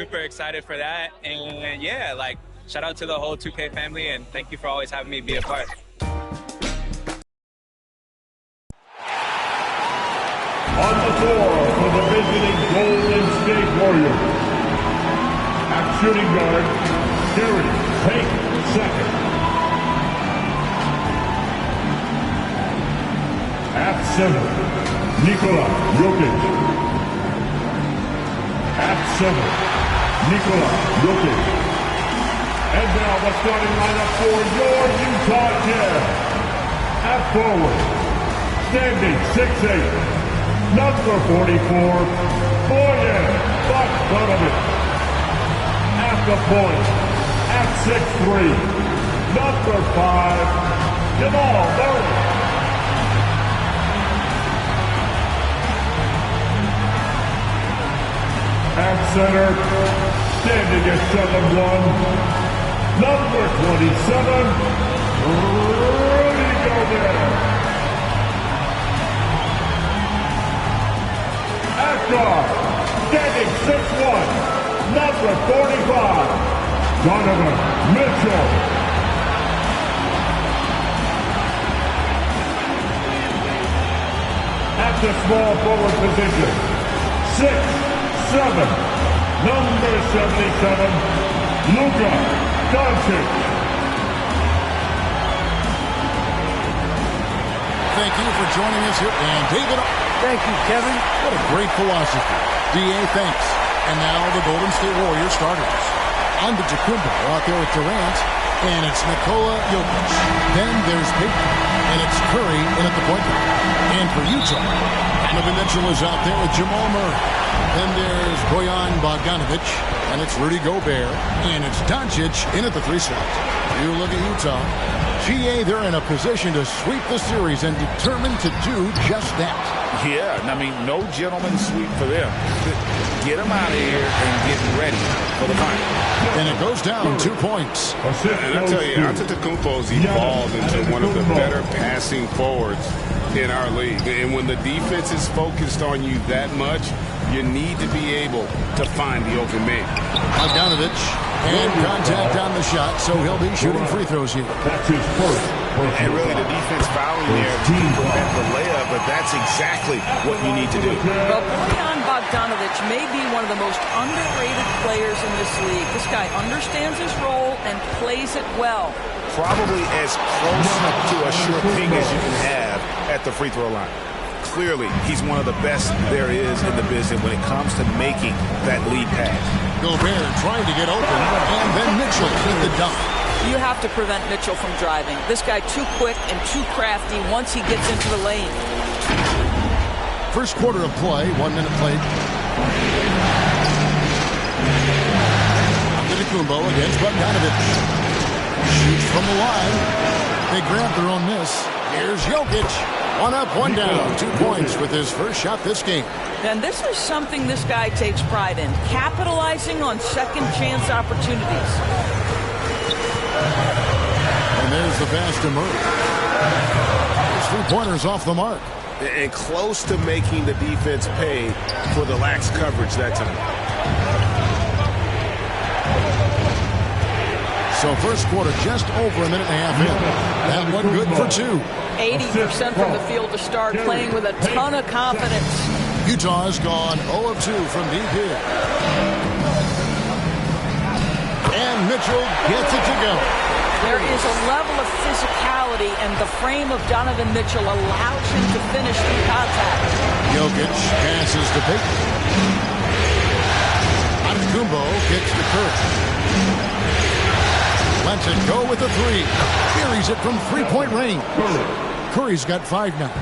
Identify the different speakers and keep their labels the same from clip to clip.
Speaker 1: super excited for that. And yeah, like shout out to the whole 2K family, and thank you for always having me be a part.
Speaker 2: On the floor for the visiting Golden State Warriors. At shooting guard, Gary Payne second. At center, Nikola Jokic. At center, Nikola Jokic. And now the starting lineup for your Utah Jazz. At forward, standing 6'8", number 44, Boyan Bogdanovic. At the point, at 6'3", number 5, Jamal Murray. At center, standing at 7'1", number 27, Rudy Gobert. At guard, standing 6'1", number 45, Donovan Mitchell. At the small forward position, 6'7", number 77, Luka Doncic.
Speaker 3: Thank you for joining us here, and David.
Speaker 4: Thank you, Kevin.
Speaker 3: What a great philosophy. D.A., thanks. And now the Golden State Warriors starters. Antetokounmpo out there with Durant, and it's Nikola Jokic. Then there's Payton, and it's Curry in at the point guard. And for Utah, Donovan Mitchell is out there with Jamal Murray. Then there's Boyan Bogdanovic, and it's Rudy Gobert, and it's Doncic in at the 3 slot. You look at Utah. GA, they're in a position to sweep the series and determined to do just that.
Speaker 5: Yeah, I mean, no gentleman sweep for them. Get them out of here and get ready for the final.
Speaker 3: And it goes down 2 points.
Speaker 6: And I tell you, Antetokounmpo's evolved into one of the better passing forwards in our league. And when the defense is focused on you that much, you need to be able to find the open man.
Speaker 3: Bogdanovic, and contact on the shot, so he'll be shooting free throws here.
Speaker 2: That's his first.
Speaker 5: And really the defense fouling there to prevent the layup, but that's exactly what you need to do.
Speaker 4: Well, Boyan Bogdanovic may be one of the most underrated players in this league. This guy understands his role and plays it well.
Speaker 5: Probably as close to a sure thing as you can have at the free throw line. Clearly, he's one of the best there is in the business when it comes to making that lead pass.
Speaker 3: Gobert trying to get open, and then Mitchell with the dunk.
Speaker 4: You have to prevent Mitchell from driving. This guy too quick and too crafty once he gets into the lane.
Speaker 3: First quarter of play, 1 minute played. Antetokounmpo against Bogdanovic. Shoots from the line. They grab their own miss. Here's Jokic. 1 up, 1 down. 2 points with his first shot this game.
Speaker 4: And this is something this guy takes pride in, capitalizing on second chance opportunities.
Speaker 3: And there's the pass to Murray. His 3-pointers off the mark.
Speaker 5: And close to making the defense pay for the lax coverage that time.
Speaker 3: So first quarter just over a minute and a half in. That one good for 2.
Speaker 4: 80% from the field to start, playing with a ton of confidence.
Speaker 3: Utah has gone 0 of 2 from deep here. And Mitchell gets it to go.
Speaker 4: There is a level of physicality, and the frame of Donovan Mitchell allows him to finish through contact.
Speaker 3: Jokic passes to Payton. Antetokounmpo kicks to Curry. Lets it go with the 3. Buries it from 3-point range. Curry's got 5 now.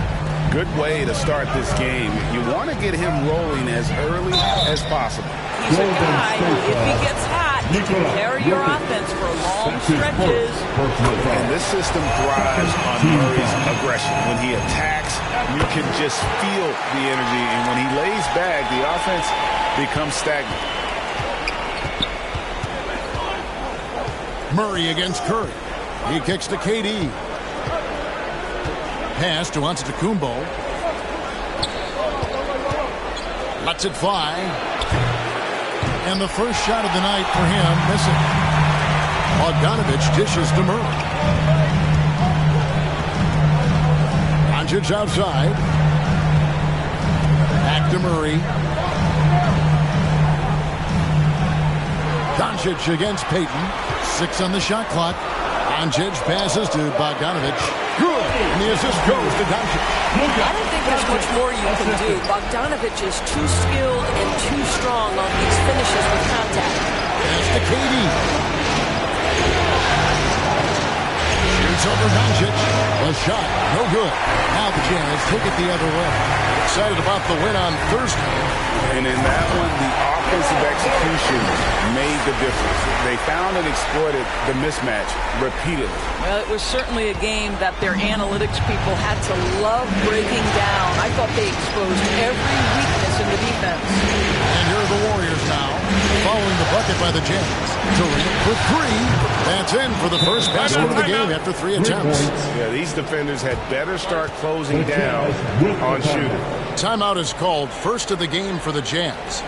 Speaker 5: Good way to start this game. You want to get him rolling as early as possible.
Speaker 4: He's a guy who, if he gets hot, he can carry your offense for long stretches.
Speaker 5: And this system thrives on Murray's aggression. When he attacks, you can just feel the energy. And when he lays back, the offense becomes stagnant.
Speaker 3: Murray against Curry. He kicks to KD. Pass to Antetokounmpo. Lets it fly. And the first shot of the night for him, missing. Bogdanovich dishes to Murray. Doncic outside. Back to Murray. Doncic against Payton. 6 on the shot clock. Doncic passes to Bogdanovich. Good. And the assist goes to Doncic.
Speaker 4: I don't think there's much more you can do. Bogdanovich is too skilled and too strong on these finishes with contact.
Speaker 3: Pass to Katie. Shoots over Doncic. A shot. No good. Now the Jazz take it the other way. Excited about the win on Thursday.
Speaker 5: And in that one, the offensive execution made the difference. They found and exploited the mismatch repeatedly.
Speaker 4: Well, it was certainly a game that their analytics people had to love breaking down. I thought they exposed every weakness in the defense.
Speaker 3: And here are the Warriors now, following the bucket by the Jazz. Durant for 3. That's in for the first basket of the game after 3 attempts.
Speaker 6: Yeah, these defenders had better start closing down on shooting.
Speaker 3: Timeout is called, first of the game for the Jazz.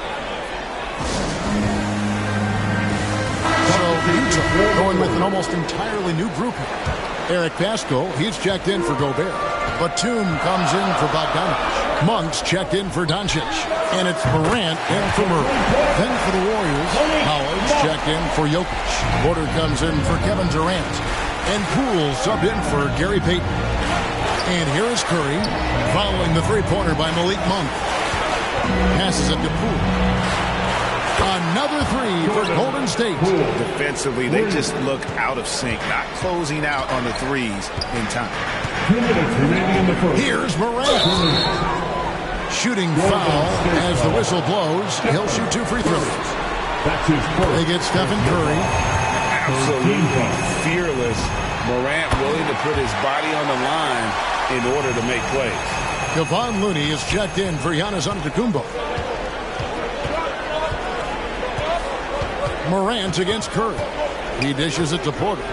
Speaker 3: So Utah going with an almost entirely new group here. Eric Pascal, he's checked in for Gobert. Batum comes in for Bogdanovich. Monk's checked in for Doncic. And it's Morant in for Murray. Then for the Warriors, Howard's checked in for Jokic. Porter comes in for Kevin Durant. And Poole subbed in for Gary Payton. And here is Curry, following the three-pointer by Malik Monk. Passes it to Poole. Another 3 for Golden State.
Speaker 5: Defensively, they just look out of sync, not closing out on the threes in time.
Speaker 3: Here's Morant. Shooting foul as the whistle blows. He'll shoot 2 free throws. They get Stephen Curry.
Speaker 5: Absolutely fearless. Morant willing to put his body on the line in order to make plays.
Speaker 3: Kevon Looney is checked in for Giannis Antetokounmpo. Morant against Curry. He dishes it to Porter.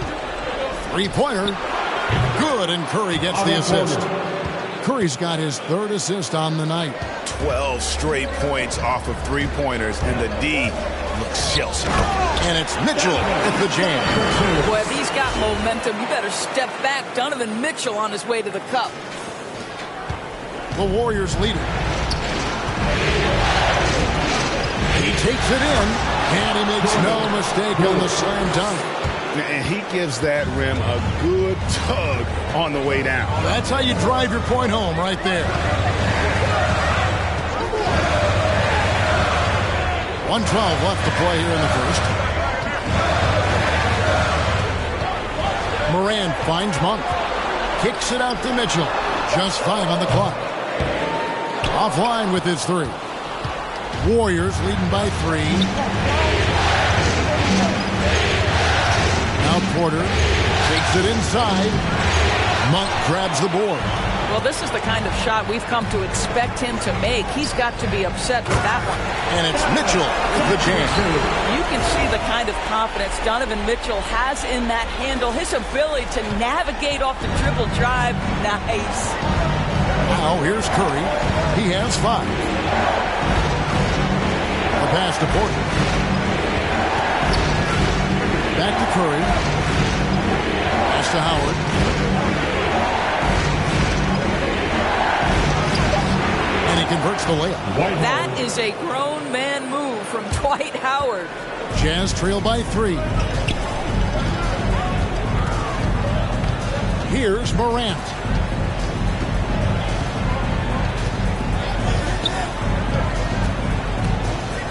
Speaker 3: Three-pointer. Good, and Curry gets the assist. Curry's got his 3rd assist on the night.
Speaker 5: 12 straight points off of three-pointers, and the D looks shell-shocked.
Speaker 3: And it's Mitchell at the jam.
Speaker 4: Boy, if he's got momentum, you better step back. Donovan Mitchell on his way to the cup.
Speaker 3: The Warriors lead it. He takes it in, and he makes no mistake on the slam dunk.
Speaker 5: And he gives that rim a good tug on the way down.
Speaker 3: That's how you drive your point home right there. 1:12 left to play here in the first. Morant finds Monk. Kicks it out to Mitchell. Just 5 on the clock. Offline with his 3. Warriors leading by 3. Now Porter takes it inside. Monk grabs the board.
Speaker 4: Well, this is the kind of shot we've come to expect him to make. He's got to be upset with that one.
Speaker 3: And it's Mitchell with the jam.
Speaker 4: You can see the kind of confidence Donovan Mitchell has in that handle. His ability to navigate off the dribble drive. Nice.
Speaker 3: Now here's Curry. He has 5. The pass to Porter. Back to Curry. Pass to Howard. And he converts the layup.
Speaker 4: That is a grown man move from Dwight Howard.
Speaker 3: Jazz trail by 3. Here's Morant.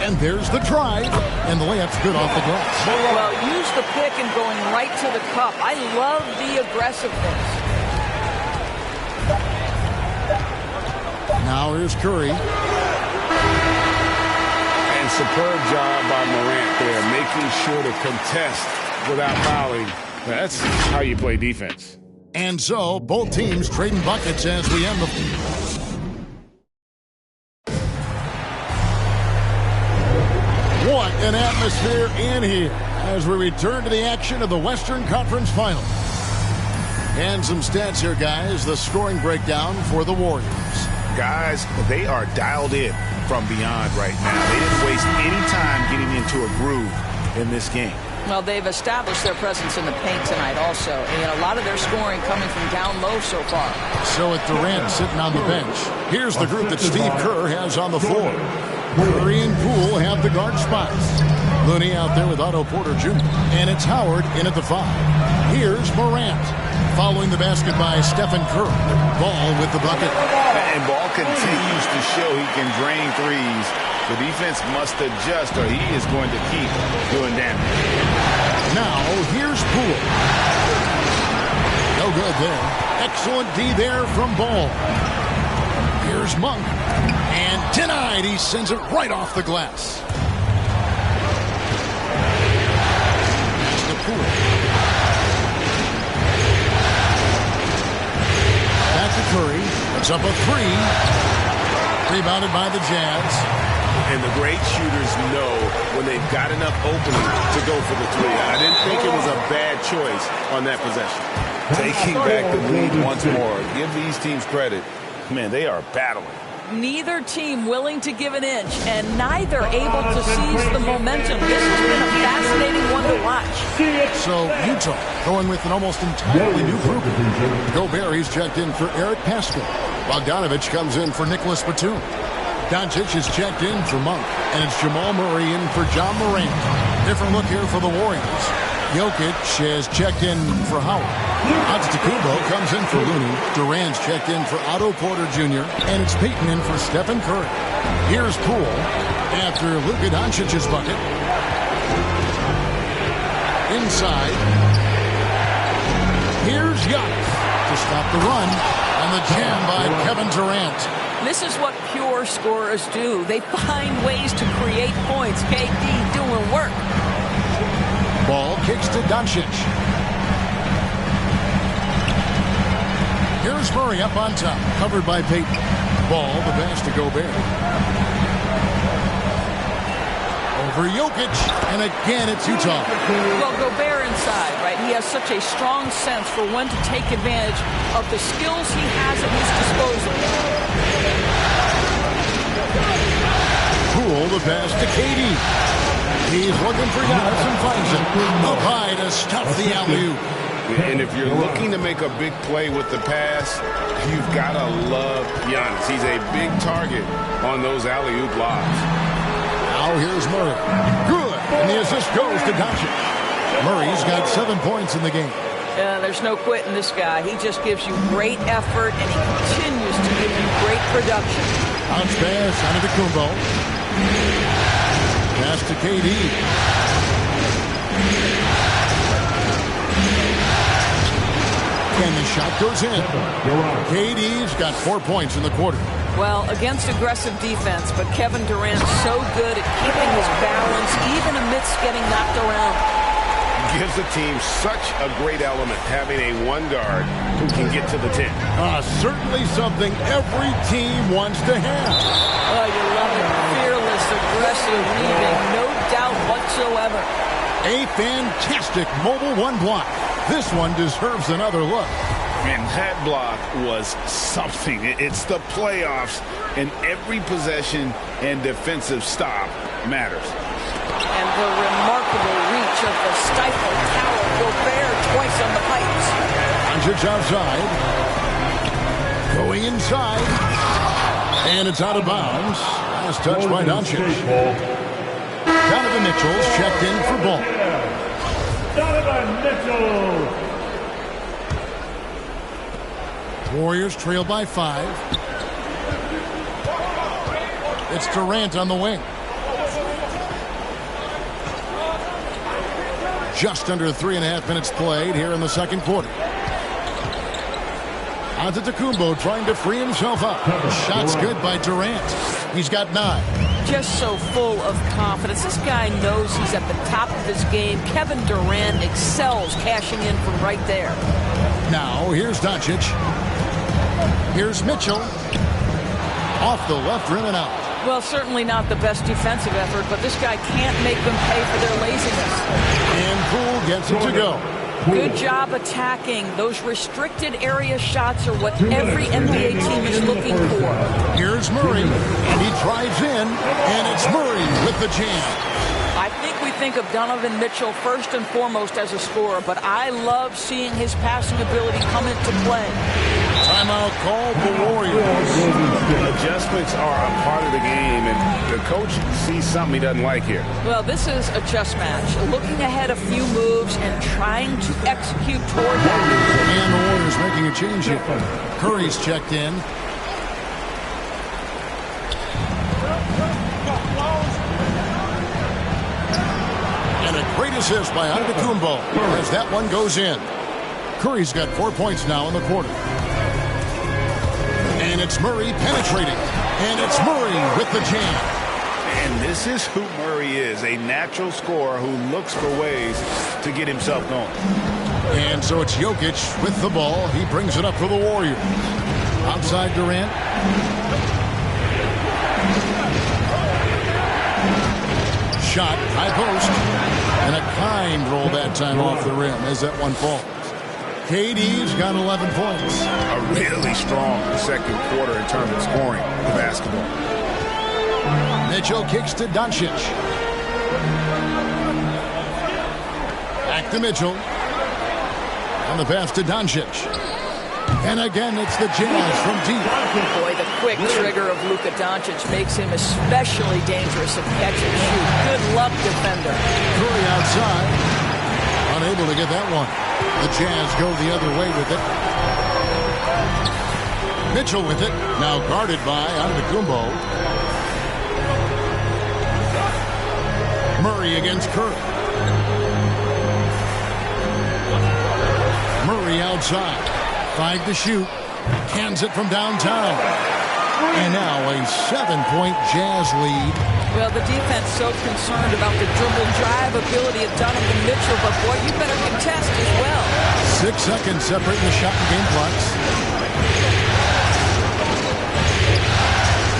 Speaker 3: And there's the drive, and the layup's good off the glass.
Speaker 4: Well, use the pick and going right to the cup. I love the aggressiveness.
Speaker 3: Now here's Curry.
Speaker 6: And superb job by Morant there, making sure to contest without fouling. That's how you play defense.
Speaker 3: And so, both teams trading buckets as we end the... What an atmosphere in here as we return to the action of the Western Conference Finals. And some stats here, guys. The scoring breakdown for the Warriors.
Speaker 5: Guys, they are dialed in. from beyond right now. They didn't waste any time getting into a groove in this game.
Speaker 4: Well, they've established their presence in the paint tonight also. And a lot of their scoring coming from down low so far.
Speaker 3: So with Durant sitting on the bench, here's the group that Steve Kerr has on the floor. Curry and Poole have the guard spots. Looney out there with Otto Porter Jr. And it's Howard in at the 5. Here's Morant. Following the basket by Stephen Curry. Ball with the bucket.
Speaker 5: And Ball continues to show he can drain threes. The defense must adjust or he is going to keep doing damage.
Speaker 3: Now, here's Poole. No good there. Excellent D there from Ball. Here's Monk. And denied. He sends it right off the glass. That's the Poole. Back to Curry. It's up a 3. Rebounded by the Jazz.
Speaker 5: And the great shooters know when they've got enough opening to go for the 3. I didn't think it was a bad choice on that possession. Taking back the lead once more. Give these teams credit. Man, they are battling.
Speaker 4: Neither team willing to give an inch, and neither able to seize the momentum. This has been a fascinating one to watch.
Speaker 3: So Utah going with an almost entirely new group. Gobert, he's checked in for Eric Pascal. Bogdanovich comes in for Nicholas Batum. Doncic is checked in for Monk, and it's Jamal Murray in for John Morant. Different look here for the Warriors. Jokic is checked in for Howard. Antetokounmpo comes in for Looney. Durant's checked in for Otto Porter Jr., and it's Payton in for Stephen Curry. Here's Poole after Luka Doncic's bucket. Inside. Here's Giannis to stop the run, and the jam by Kevin Durant.
Speaker 4: This is what pure scorers do. They find ways to create points. KD doing work.
Speaker 3: Ball kicks to Doncic. Here's Murray up on top, covered by Payton. Ball, the pass to Gobert. Over Jokic, and again it's Utah.
Speaker 4: Well, Gobert inside, right? He has such a strong sense for when to take advantage of the skills he has at his disposal.
Speaker 3: Poole, the pass to KD. He's looking for Giannis and finds him. Up high to stop the alley-oop.
Speaker 6: And if you're looking to make a big play with the pass, you've got to love Giannis. He's a big target on those alley-oop lobs.
Speaker 3: Now here's Murray. Good. And the assist goes to Doncic. Murray's got 7 points in the game.
Speaker 4: There's no quitting this guy. He just gives you great effort, and he continues to give you great production.
Speaker 3: Bounce pass, Antetokounmpo. Pass to KD. And the shot goes in. KD's got 4 points in the quarter.
Speaker 4: Well, against aggressive defense, but Kevin Durant's so good at keeping his balance, even amidst getting knocked around.
Speaker 5: Gives the team such a great element, having a one guard who can get to the 10.
Speaker 3: Certainly something every team wants to have.
Speaker 4: Oh, you love it. Fearless, aggressive, leaving, no doubt whatsoever.
Speaker 3: A fantastic mobile one block. This one deserves another look.
Speaker 5: And that block was something. It's the playoffs, and every possession and defensive stop matters.
Speaker 4: And the remarkable reach of the stifled tower. Gobert twice on the pipes.
Speaker 3: Doncic outside. Going inside. And it's out of bounds. Last touch by Doncic. Donovan Mitchell's checked in for ball.
Speaker 2: Donovan Mitchell.
Speaker 3: Warriors trail by 5. It's Durant on the wing. Just under 3.5 minutes played here in the second quarter. Antetokounmpo trying to free himself up. Shot's good by Durant. He's got 9.
Speaker 4: Just so full of confidence. This guy knows he's at the top of his game. Kevin Durant excels cashing in from right there.
Speaker 3: Now here's Doncic. Here's Mitchell. Off the left rim and out.
Speaker 4: Well, certainly not the best defensive effort, but this guy can't make them pay for their laziness.
Speaker 3: And Poole gets it to go.
Speaker 4: Good job attacking. Those restricted area shots are what every NBA team is looking for.
Speaker 3: Here's Murray, and he drives in, and it's Murray with the jam.
Speaker 4: I think we think of Donovan Mitchell first and foremost as a scorer, but I love seeing his passing ability come into play.
Speaker 3: Timeout called the Warriors.
Speaker 6: Adjustments are a part of the game, and the coach sees something he doesn't like here.
Speaker 4: Well, this is a chess match. Looking ahead a few moves and trying to execute toward that.
Speaker 3: And the Warriors making a change here. Curry's checked in. And a great assist by Antetokounmpo as that one goes in. Curry's got 4 points now in the quarter. And it's Murray penetrating. And it's Murray with the jam.
Speaker 5: And this is who Murray is, a natural scorer who looks for ways to get himself going.
Speaker 3: And so it's Jokic with the ball. He brings it up for the Warriors. Outside Durant. Shot, high post. And a kind roll that time off the rim as that one falls. KD's got 11 points.
Speaker 5: A really strong second quarter in terms of scoring the basketball.
Speaker 3: Mitchell kicks to Doncic. Back to Mitchell. On the pass to Doncic. And again, it's the Jazz from deep.
Speaker 4: Boy, the quick trigger of Luka Doncic makes him especially dangerous at catch and shoot. Good luck, defender.
Speaker 3: Curry outside. Unable to get that one. The Jazz go the other way with it. Mitchell with it. Now guarded by Antetokounmpo. Murray against Curry. Murray outside. 5 to shoot. Cans it from downtown. And now a 7-point Jazz lead.
Speaker 4: Well, the defense so concerned about the dribble drive ability of Donovan Mitchell, but boy, you better contest as well.
Speaker 3: 6 seconds separating the shot and game clocks.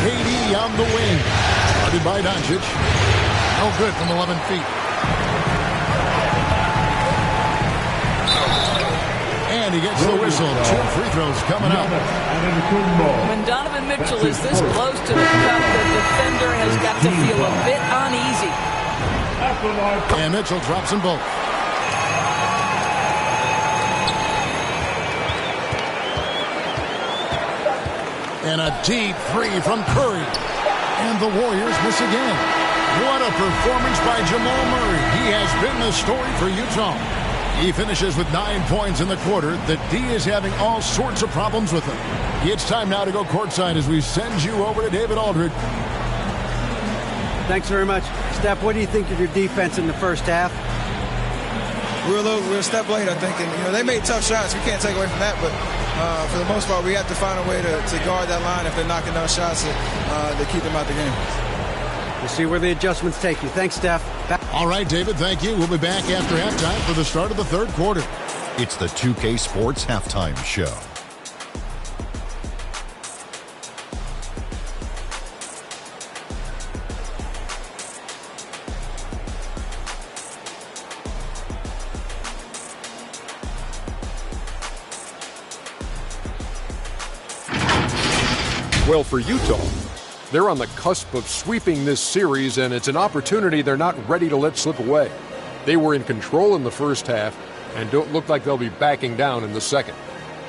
Speaker 3: KD on the wing. Guarded by Doncic. No good from 11 feet. And he gets the whistle. 2 free throws coming up.
Speaker 4: When Donovan Mitchell is this close to the cup, the defender has got to feel a bit uneasy.
Speaker 3: And Mitchell drops them both. And a deep three from Curry. And the Warriors miss again. What a performance by Jamal Murray. He has been the story for Utah. He finishes with 9 points in the quarter. The D is having all sorts of problems with him. It's time now to go courtside as we send you over to David Aldridge.
Speaker 7: Thanks very much. Steph, what do you think of your defense in the first half?
Speaker 8: We're a step late, I think. And, they made tough shots. We can't take away from that. But for the most part, we have to find a way to guard that line if they're knocking down shots to keep them out the game.
Speaker 7: We'll see where the adjustments take you. Thanks, Steph.
Speaker 3: All right, David, thank you. We'll be back after halftime for the start of the third quarter.
Speaker 9: It's the 2K Sports Halftime Show.
Speaker 10: Well, for Utah, they're on the cusp of sweeping this series, and it's an opportunity they're not ready to let slip away. They were in control in the first half and don't look like they'll be backing down in the second.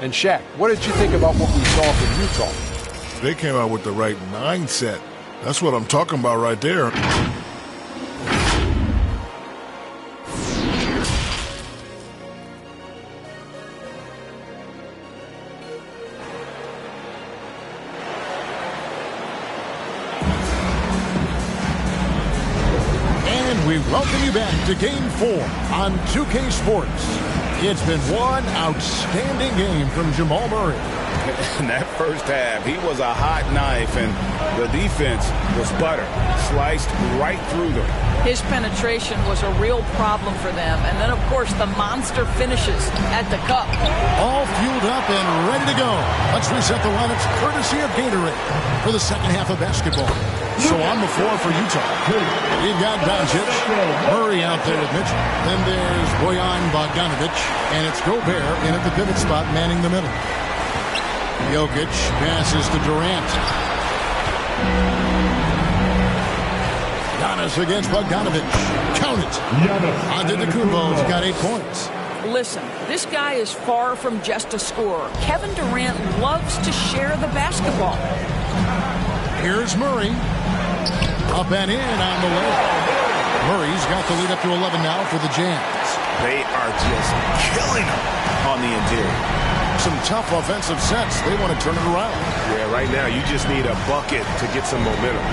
Speaker 10: And Shaq, what did you think about what we saw from Utah?
Speaker 11: They came out with the right mindset. That's what I'm talking about right there.
Speaker 3: We welcome you back to Game 4 on 2K Sports. It's been one outstanding game from Jamal Murray.
Speaker 6: In that first half, he was a hot knife, and the defense was butter, sliced right through them.
Speaker 4: His penetration was a real problem for them. And then, of course, the monster finishes at the cup.
Speaker 3: All fueled up and ready to go. Let's reset the lineups courtesy of Gatorade for the second half of basketball. So on the floor for Utah, you've got Doncic, Murray out there with Mitchell. Then there's Bojan Bogdanovic, and it's Gobert in at the pivot spot, manning the middle. Jokic passes to Durant. Giannis against Bogdanovic. Count it. Antetokounmpo's got 8 points.
Speaker 4: Listen, this guy is far from just a scorer. Kevin Durant loves to share the basketball.
Speaker 3: Here's Murray. Up and in on the layup. Murray's got the lead up to 11 now for the Jazz.
Speaker 5: They are just killing them on the interior.
Speaker 3: Some tough offensive sets. They want to turn it around.
Speaker 5: Yeah, right now you just need a bucket to get some momentum.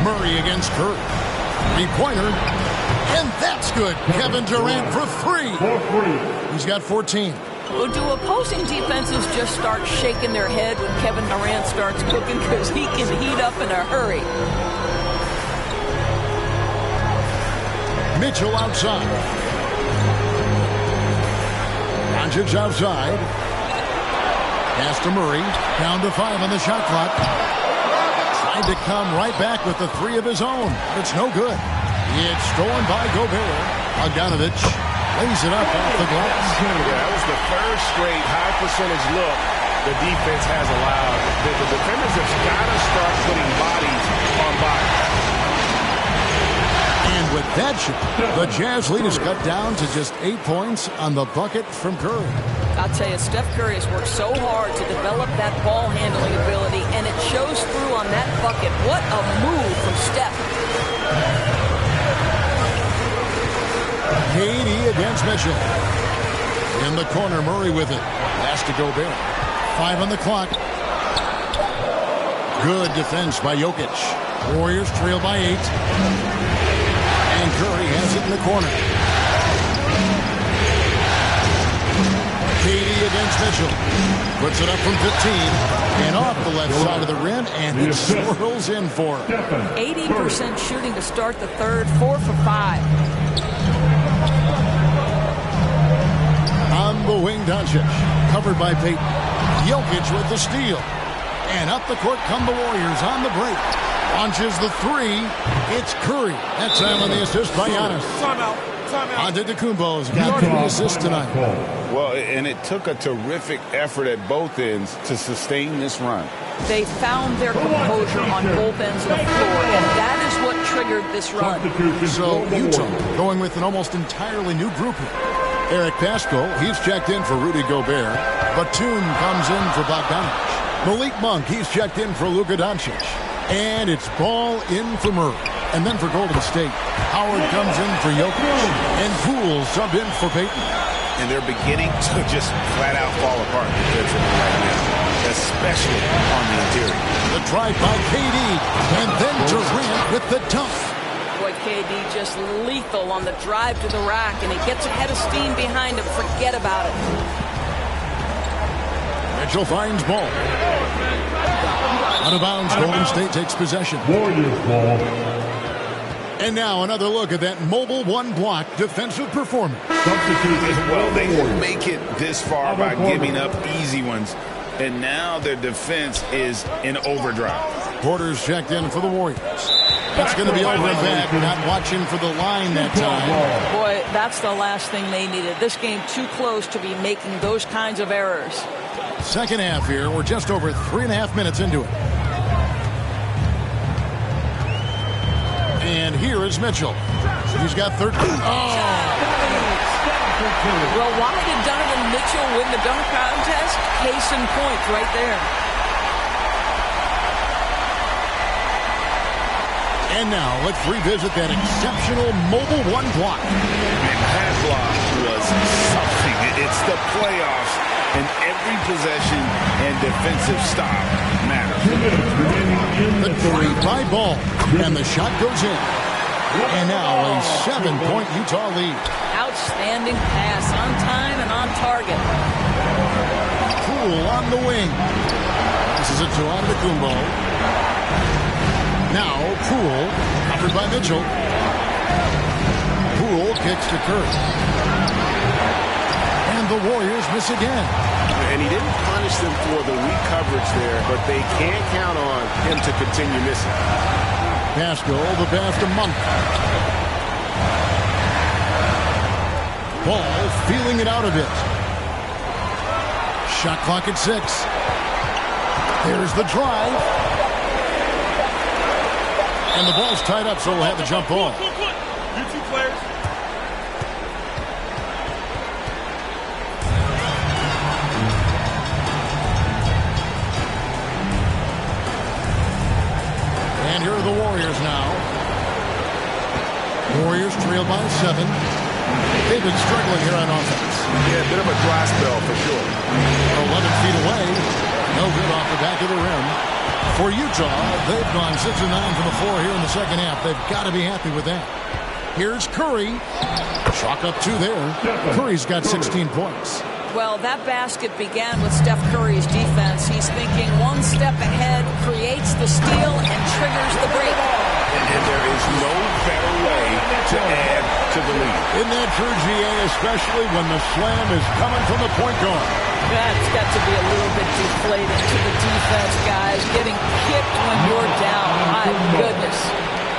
Speaker 3: Murray against Curry. 3-pointer. And that's good. Kevin Durant for 3. He's got 14.
Speaker 4: Well, do opposing defenses just start shaking their head when Kevin Durant starts cooking? Because he can heat up in a hurry.
Speaker 3: Mitchell outside. Doncic outside. Pass to Murray. Down to 5 on the shot clock. Tried to come right back with the 3 of his own. But it's no good. It's stolen by Gobert. Bogdanovic lays it up off the glass.
Speaker 5: Yeah, that was the third straight high percentage look the defense has allowed. The defenders have got to start putting bodies on bodies.
Speaker 3: And with that shot, the Jazz lead is cut down to just 8 points on the bucket from Curry.
Speaker 4: I'll tell you, Steph Curry has worked so hard to develop that ball handling ability, and it shows through on that bucket. What a move from Steph.
Speaker 3: KD against Mitchell. In the corner, Murray with it. Pass to Gobert. 5 on the clock. Good defense by Jokic. Warriors trail by 8. And Curry has it in the corner. KD against Mitchell. Puts it up from 15. And off the left side of the rim. And it swirls in for him.
Speaker 4: 80% shooting to start the third. 4 for 5.
Speaker 3: On the wing, Doncic. Covered by Peyton. Jokic with the steal. And up the court come the Warriors on the break. Launches the 3. It's Curry. That time on the assist by Giannis. Antetokounmpo's got 3 assists tonight.
Speaker 6: Well, and it took a terrific effort at both ends to sustain this run.
Speaker 4: They found their composure on both ends of the floor, and that is what triggered this run.
Speaker 3: So Utah going with an almost entirely new group here. Eric Paschal, he's checked in for Rudy Gobert. Batum comes in for Bogdanovic. Malik Monk, he's checked in for Luka Doncic. And it's ball in for Murray. And then for Golden State, Howard comes in for Jokic. And Poole subbed in for Peyton.
Speaker 5: And they're beginning to just flat out fall apart defensively right now, especially on the interior.
Speaker 3: The drive by KD. And then Durant with the dunk.
Speaker 4: Boy, KD just lethal on the drive to the rack, and he gets a head of steam behind him. Forget about it.
Speaker 3: Mitchell finds ball. Out of bounds, Golden State takes possession.
Speaker 2: Warriors ball.
Speaker 3: And now another look at that mobile one-block defensive performance.
Speaker 6: Well, they didn't make it this far by giving up easy ones, and now their defense is in overdrive.
Speaker 3: Porter's checked in for the Warriors. That's going to be over and back. Not watching for the line that time.
Speaker 4: Boy, that's the last thing they needed. This game too close to be making those kinds of errors.
Speaker 3: Second half here. We're just over 3.5 minutes into it. And here is Mitchell. He's got 13. Oh!
Speaker 4: Well, why did Donovan Mitchell win the dunk contest? Case in point right there.
Speaker 3: And now let's revisit that exceptional mobile one block.
Speaker 6: And that block was something. It's the playoffs, and every possession and defensive stop matters.
Speaker 3: The three by Ball, and the shot goes in. And now a 7-point Utah lead.
Speaker 4: Outstanding pass, on time and on target.
Speaker 3: Poole on the wing. This is it to Antetokounmpo. Now Poole, covered by Mitchell. Poole kicks to Curry. And the Warriors miss again.
Speaker 5: And he didn't punish them for the weak coverage there, but they can't count on him to continue missing.
Speaker 3: Pascal, the pass to Monk. Ball feeling it out a bit. Shot clock at 6. There's the drive. And the ball's tied up, so we'll have the jump ball.
Speaker 2: You two players.
Speaker 3: And here are the Warriors now. Warriors trail by 7. They've been struggling here on offense.
Speaker 5: Yeah, a bit of a dry spell for sure.
Speaker 3: 11 feet away. No good off the back of the rim. For Utah, they've gone 6 of 9 from the floor here in the second half. They've got to be happy with that. Here's Curry. Chalk up 2 there. Curry's got 16 points.
Speaker 4: Well, that basket began with Steph Curry's defense. He's thinking one step ahead, creates the steal, and triggers the break.
Speaker 5: And there is no better way to add to the lead.
Speaker 3: Isn't that true, GA, especially when the slam is coming from the point guard?
Speaker 4: That's got to be a little bit deflating to the defense, guys. Getting kicked when you're down. My goodness.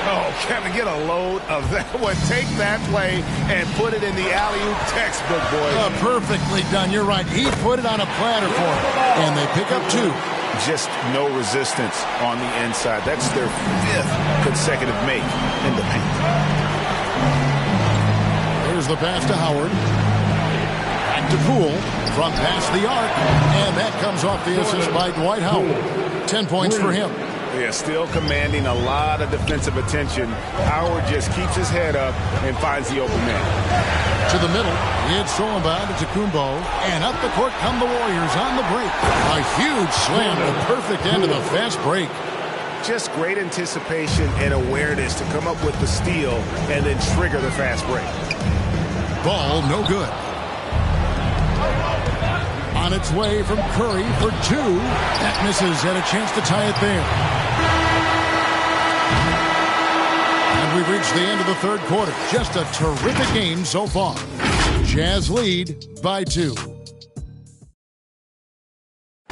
Speaker 5: Oh, Kevin, get a load of that one. Take that play and put it in the alley-oop textbook, boys.
Speaker 3: Perfectly done. You're right. He put it on a platter for him. And they pick up 2.
Speaker 5: Just no resistance on the inside. That's their 5th consecutive make in the paint.
Speaker 3: There's the pass to Howard. Back to Poole. From past the arc. And that comes off the assist by Dwight Howard. 10 points for him.
Speaker 5: Yeah, still commanding a lot of defensive attention. Howard just keeps his head up and finds the open man.
Speaker 3: To the middle, it's thrown by Antetokounmpo, and up the court come the Warriors on the break. A huge slam, the perfect end of the fast break.
Speaker 5: Just great anticipation and awareness to come up with the steal and then trigger the fast break.
Speaker 3: Ball no good. On its way from Curry for 2. That misses, had a chance to tie it there. And we've reached the end of the third quarter. Just a terrific game so far. Jazz lead by 2.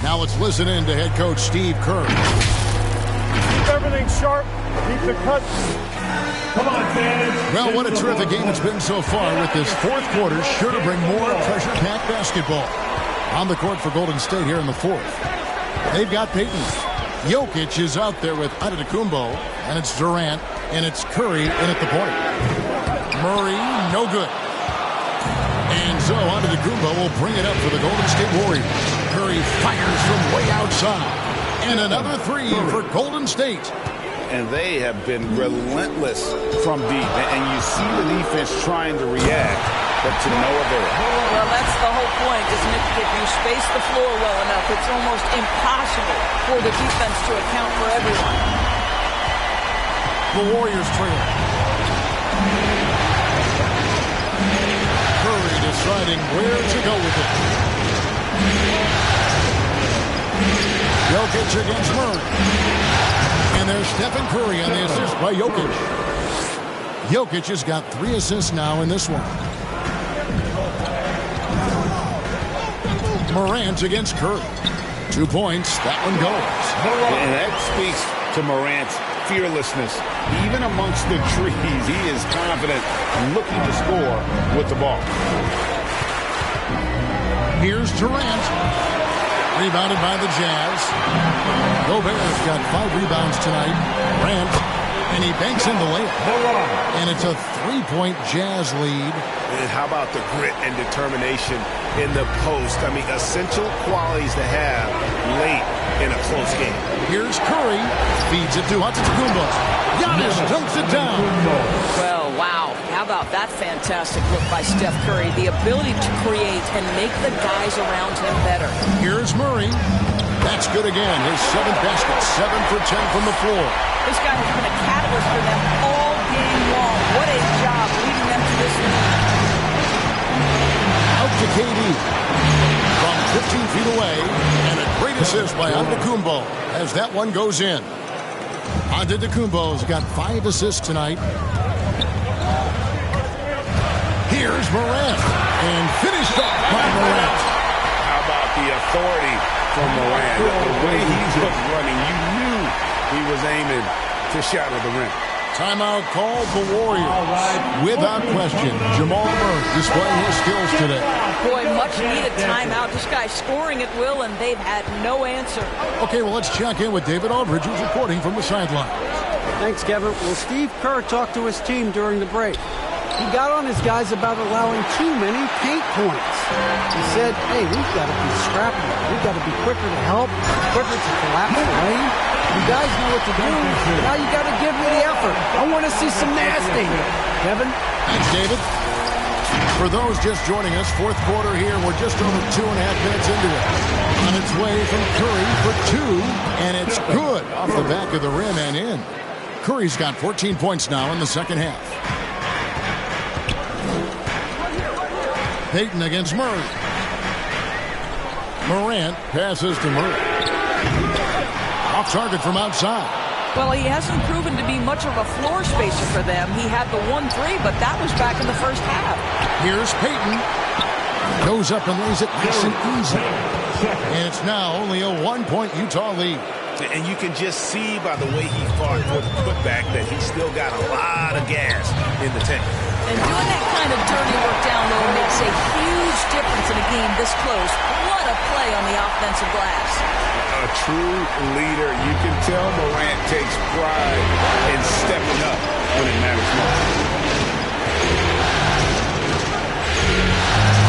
Speaker 3: Now let's listen in to head coach Steve Kerr.
Speaker 2: Keep everything sharp. Keep the cuts. Come on, fans.
Speaker 3: Well, what a terrific game it's been so far, with this fourth quarter sure to bring more pressure-packed basketball. On the court for Golden State here in the 4th. They've got Payton. Jokic is out there with Antetokounmpo, and it's Durant, and it's Curry in at the point. Murray, no good. And so Antetokounmpo will bring it up for the Golden State Warriors. Curry fires from way outside. And another 3 for Golden State.
Speaker 5: And they have been relentless from deep. And you see the defense trying to react, but to no avail.
Speaker 4: Well, that's the whole point, isn't it? If you space the floor well enough, it's almost impossible for the defense to account for everyone.
Speaker 3: The Warriors trail. Curry deciding where to go with it. Jokic against Murray. And there's Stephen Curry on the assist by Jokic. Jokic has got 3 assists now in this one. Morant against Curry. 2 points. That one goes.
Speaker 5: And that speaks to Morant's fearlessness. Even amongst the trees, he is confident, looking to score with the ball.
Speaker 3: Here's Durant. Rebounded by the Jazz. Gobert's got 5 rebounds tonight. Durant. And he banks in the layup. And it's a 3-point Jazz lead.
Speaker 5: And how about the grit and determination in the post? I mean, essential qualities to have late in a close game.
Speaker 3: Here's Curry. Feeds it to Antetokounmpo. Giannis dunks it down.
Speaker 4: Well, wow. How about that fantastic look by Steph Curry? The ability to create and make the guys around him better.
Speaker 3: Here's Murray. That's good again. His 7th basket. 7 for 10 from the floor.
Speaker 4: This guy has been a catalyst for them all game long.
Speaker 3: KD. From 15 feet away, and a great assist by Antetokounmpo as that one goes in. Antetokounmpo's got 5 assists tonight. Here's Morant, and finished off by Morant.
Speaker 6: How about the authority from Morant? The way he was running, you knew he was aiming to shatter the rim.
Speaker 3: Timeout called the Warriors. Without question, Jamal Murray displaying his skills today.
Speaker 4: Boy, much needed timeout. This guy's scoring at will, and they've had no answer.
Speaker 3: Okay, well, let's check in with David Aldridge, who's reporting from the sideline.
Speaker 7: Thanks, Kevin. Well, Steve Kerr talked to his team during the break. He got on his guys about allowing too many paint points. He said, hey, we've got to be scrappy. We've got to be quicker to help, quicker to collapse the lane. You guys know what to do. Now you got to give me the effort. I want to see some nasty. Kevin?
Speaker 3: Thanks, David. For those just joining us, fourth quarter here. We're just over 2.5 minutes into it. On its way from Curry for 2, and it's good off the back of the rim and in. Curry's got 14 points now in the second half. Payton against Murray. Morant passes to Murray. Off target from outside.
Speaker 4: Well, he hasn't proven to be much of a floor spacer for them. He had the 1-3, but that was back in the first half.
Speaker 3: Here's Payton. Goes up and lays it nice and easy. And it's now only a 1-point Utah lead.
Speaker 5: And you can just see by the way he fought for the putback that he's still got a lot of gas in the tank.
Speaker 4: And doing that kind of dirty work down low makes a huge difference in a game this close. What a play on the offensive glass.
Speaker 6: A true leader. You can tell Morant takes pride in stepping up when it matters most.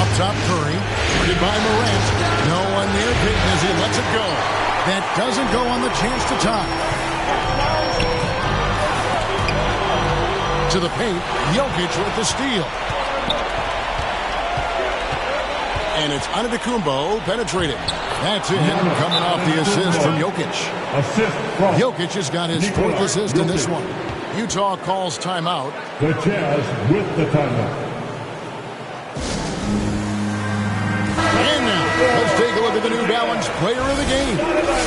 Speaker 3: Up top, Curry. Guarded by Morant. No one near Payton as he lets it go. That doesn't go on the chance to tie. To the paint, Jokic with the steal. And it's Antetokounmpo penetrating. That's in, coming off the assist from Jokic. Jokic has got his 4th assist in this one. Utah calls timeout.
Speaker 2: The Jazz with the timeout.
Speaker 3: And now, let's take a look at the New Balance player of the game,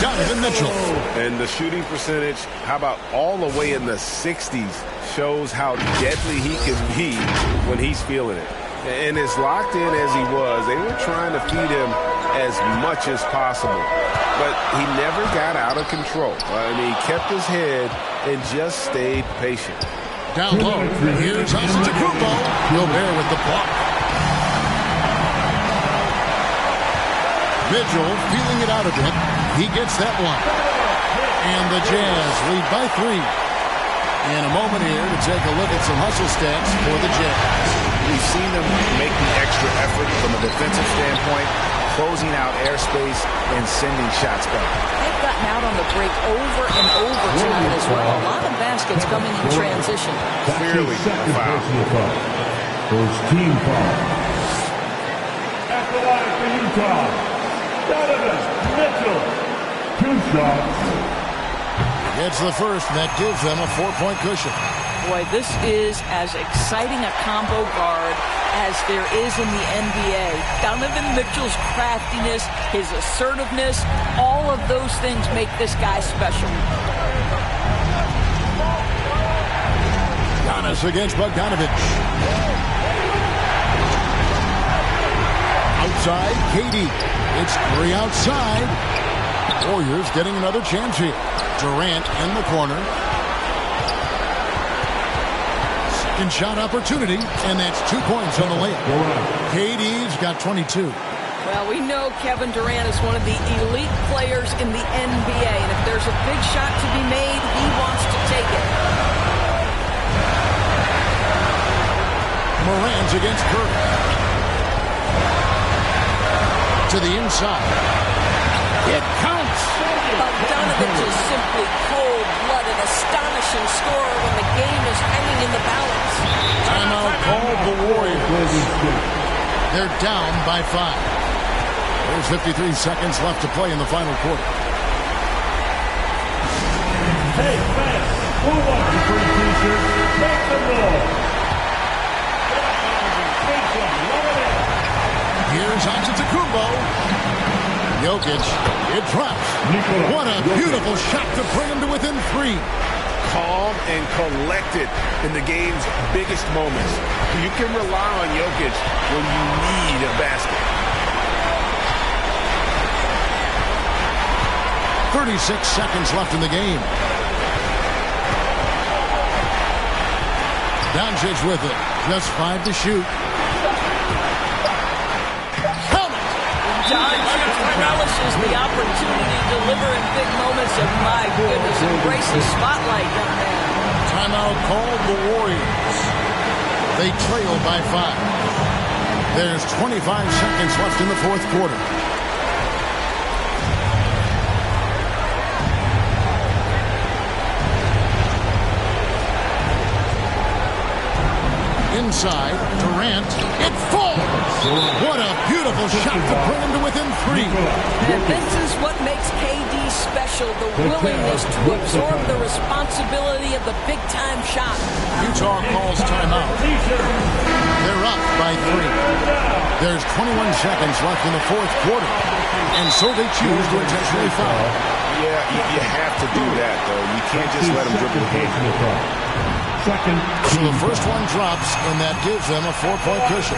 Speaker 3: Donovan Mitchell.
Speaker 6: And the shooting percentage, how about all the way in the 60s, shows how deadly he can be when he's feeling it. And as locked in as he was, they were trying to feed him as much as possible. But he never got out of control. He kept his head and just stayed patient.
Speaker 3: Down low, here's Antetokounmpo. Gobert with the block. Mitchell feeling it out a bit. He gets that one. And the Jazz lead by 3. And a moment here to take a look at some hustle stats for the Jazz.
Speaker 12: We've seen them make the extra effort from a defensive standpoint, closing out airspace and sending shots back.
Speaker 4: They've gotten out on the break over and over tonight as well. A lot of baskets coming in transition.
Speaker 6: Clearly a foul.
Speaker 2: First team foul. At the line for Utah, Donovan Mitchell. 2 shots.
Speaker 3: It's the first, and that gives them a 4-point cushion.
Speaker 4: Boy, this is as exciting a combo guard as there is in the NBA. Donovan Mitchell's craftiness, his assertiveness, all of those things make this guy special.
Speaker 3: Giannis against Bogdanovich. Outside, KD. It's Curry outside. Warriors getting another chance here. Durant in the corner. Second shot opportunity, and that's 2 points on the layup. KD's got 22.
Speaker 4: Well, we know Kevin Durant is one of the elite players in the NBA, and if there's a big shot to be made, he wants to take it.
Speaker 3: Morant's against Curry. To the inside. It counts.
Speaker 4: Bogdanovich is simply cold-blooded, astonishing scorer when the game is hanging in the balance.
Speaker 3: Timeout called the Warriors. They're down by 5. There's 53 seconds left to play in the final quarter.
Speaker 2: Hey, fans, who wants a free t-shirt? Make some noise.
Speaker 3: Here's Jokic. It drops. What a beautiful shot to bring him to within 3.
Speaker 5: Calm and collected in the game's biggest moments. You can rely on Jokic when you need a basket.
Speaker 3: 36 seconds left in the game. Doncic with it. Just 5 to shoot.
Speaker 4: Doncic relishes the opportunity to deliver in big moments, and my goodness, embrace the spotlight down there.
Speaker 3: Timeout called the Warriors. They trail by 5. There's 25 seconds left in the fourth quarter. Inside, Durant, it falls! What a beautiful shot to bring him to within 3.
Speaker 4: And this is what makes KD special, the willingness to absorb the responsibility of the big-time shot.
Speaker 3: Utah calls timeout. They're up by 3. There's 21 seconds left in the fourth quarter, and so they choose to intentionally foul.
Speaker 5: Yeah, you have to do that, though. You can't just let them dribble the game.
Speaker 3: So the first one drops, and that gives them a 4-point cushion.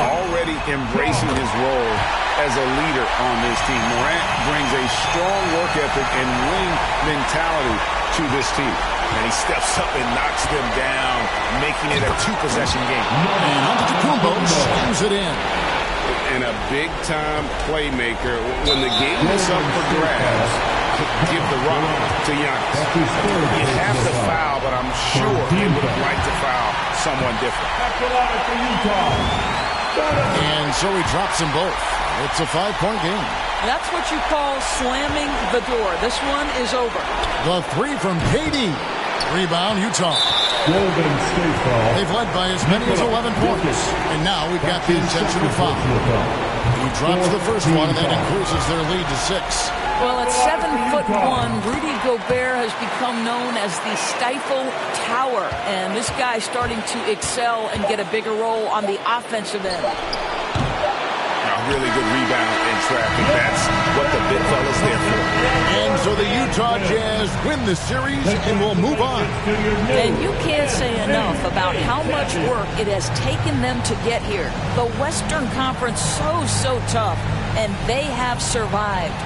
Speaker 5: Already embracing his role as a leader on this team. Morant brings a strong work ethic and winning mentality to this team. And he steps up and knocks them down, making it a 2-possession game.
Speaker 3: And Antetokounmpo slams it in.
Speaker 5: And a big-time playmaker. When the game is up for grabs, give the rock to Giannis. You have to foul, but I'm sure he would have liked to foul someone different.
Speaker 3: And so he drops them both. It's a 5-point game.
Speaker 4: That's what you call slamming the door. This one is over.
Speaker 3: The 3 from KD. Rebound, Utah. They've led by as many as 11 points. And now we've got the intentional foul. He drops the first one, and that increases their lead to 6.
Speaker 4: Well, at 7'1", Rudy Gobert has become known as the Stifle Tower. And this guy's starting to excel and get a bigger role on the offensive end.
Speaker 5: A really good rebound in traffic. That's what the big fella's there for.
Speaker 3: And so the Utah Jazz win the series and will move on.
Speaker 4: And you can't say enough about how much work it has taken them to get here. The Western Conference so tough, and they have survived.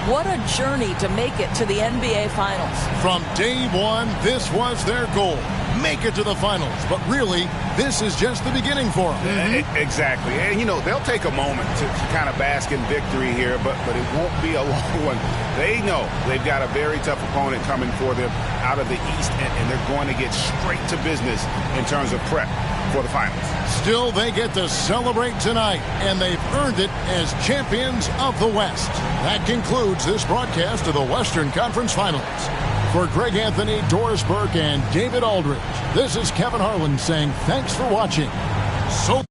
Speaker 4: What a journey to make it to the NBA Finals.
Speaker 3: From day one, this was their goal. Make it to the finals. But really, this is just the beginning for them.
Speaker 5: Exactly. And, you know, they'll take a moment to kind of bask in victory here, but it won't be a long one. They know they've got a very tough opponent coming for them out of the East, and they're going to get straight to business in terms of prep for the finals.
Speaker 3: Still, they get to celebrate tonight, and they've earned it as champions of the West. That concludes this broadcast of the Western Conference Finals. For Greg Anthony, Doris Burke, and David Aldridge, this is Kevin Harlan saying thanks for watching. So